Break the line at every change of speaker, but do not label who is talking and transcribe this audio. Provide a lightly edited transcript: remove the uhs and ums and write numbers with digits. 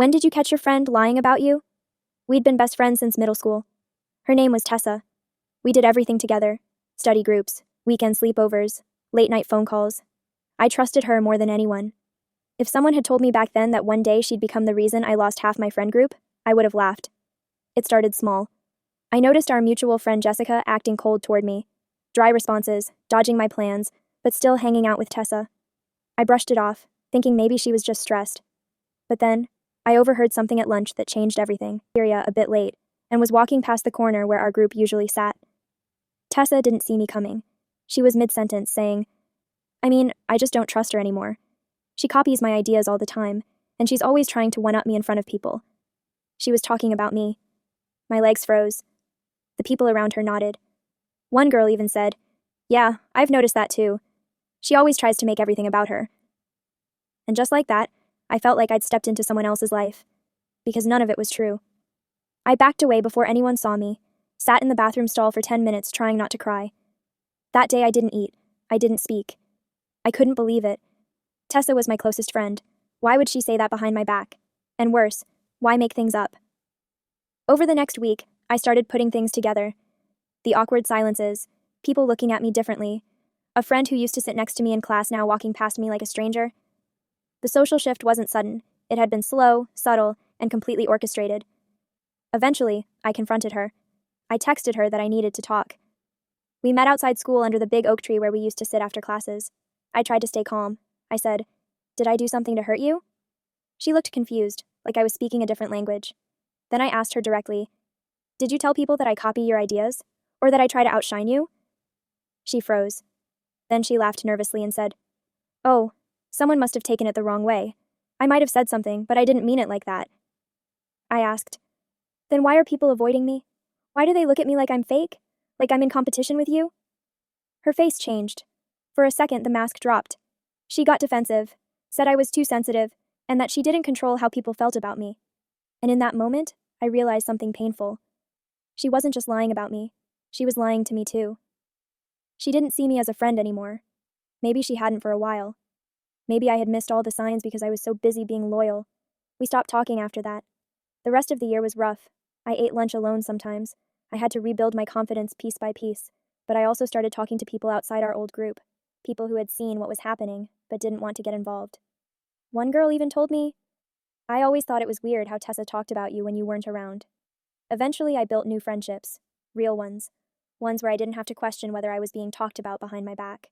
When did you catch your friend lying about you? We'd been best friends since middle school. Her name was Tessa. We did everything together. Study groups, weekend sleepovers, late-night phone calls. I trusted her more than anyone. If someone had told me back then that one day she'd become the reason I lost half my friend group, I would have laughed. It started small. I noticed our mutual friend Jessica acting cold toward me. Dry responses, dodging my plans, but still hanging out with Tessa. I brushed it off, thinking maybe she was just stressed. But then, I overheard something at lunch that changed everything. Cafeteria a bit late, and was walking past the corner where our group usually sat. Tessa didn't see me coming. She was mid-sentence saying, I just don't trust her anymore. She copies my ideas all the time, and she's always trying to one-up me in front of people. She was talking about me. My legs froze. The people around her nodded. One girl even said, "Yeah, I've noticed that too. She always tries to make everything about her." And just like that, I felt like I'd stepped into someone else's life. Because none of it was true. I backed away before anyone saw me, sat in the bathroom stall for 10 minutes trying not to cry. That day I didn't eat. I didn't speak. I couldn't believe it. Tessa was my closest friend. Why would she say that behind my back? And worse, why make things up? Over the next week, I started putting things together. The awkward silences, people looking at me differently, a friend who used to sit next to me in class now walking past me like a stranger. The social shift wasn't sudden. It had been slow, subtle, and completely orchestrated. Eventually, I confronted her. I texted her that I needed to talk. We met outside school under the big oak tree where we used to sit after classes. I tried to stay calm. I said, "Did I do something to hurt you?" She looked confused, like I was speaking a different language. Then I asked her directly, "Did you tell people that I copy your ideas? Or that I try to outshine you?" She froze. Then she laughed nervously and said, "Oh, someone must have taken it the wrong way. I might have said something, but I didn't mean it like that." I asked, "Then why are people avoiding me? Why do they look at me like I'm fake? Like I'm in competition with you?" Her face changed. For a second, the mask dropped. She got defensive, said I was too sensitive, and that she didn't control how people felt about me. And in that moment, I realized something painful. She wasn't just lying about me. She was lying to me too. She didn't see me as a friend anymore. Maybe she hadn't for a while. Maybe I had missed all the signs because I was so busy being loyal. We stopped talking after that. The rest of the year was rough. I ate lunch alone sometimes. I had to rebuild my confidence piece by piece. But I also started talking to people outside our old group. People who had seen what was happening, but didn't want to get involved. One girl even told me, "I always thought it was weird how Tessa talked about you when you weren't around." Eventually, I built new friendships. Real ones. Ones where I didn't have to question whether I was being talked about behind my back.